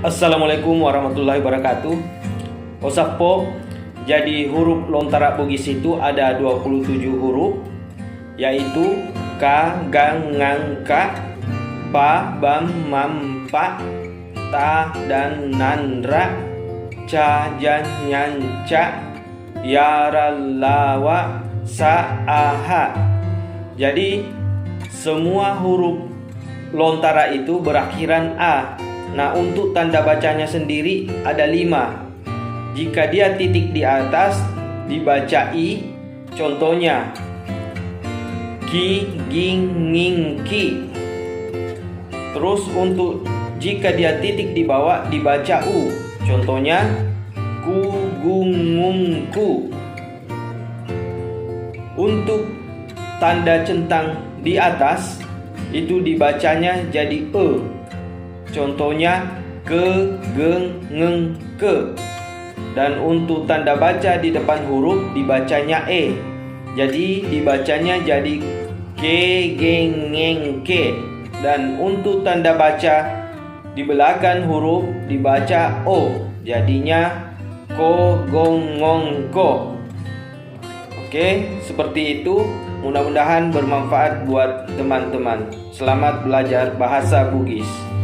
Assalamualaikum warahmatullahi wabarakatuh. Osakpo, jadi huruf lontara Bugis itu ada 27 huruf, yaitu ka, gang, ngang, ka, pa, bam, mam, pa, ta, dan nan, ra, ca, jan, nyan, ca, ya, ra, la, wa, sa, aha. Jadi semua huruf lontara itu berakhiran a. Nah, untuk tanda bacanya sendiri ada 5. Jika dia titik di atas dibaca i. Contohnya ki, ging, nging, ki. Terus untuk jika dia titik di bawah dibaca u. Contohnya ku, gung, ngung, ku. Untuk tanda centang di atas itu dibacanya jadi e. Contohnya ke, geng, ngeng, ke. Dan untuk tanda baca di depan huruf dibacanya e. Jadi dibacanya jadi ke, geng, ngeng, ke. Dan untuk tanda baca di belakang huruf dibaca o. Jadinya ko, gong, ngong, ko. Oke, seperti itu. Mudah-mudahan bermanfaat buat teman-teman. Selamat belajar bahasa Bugis.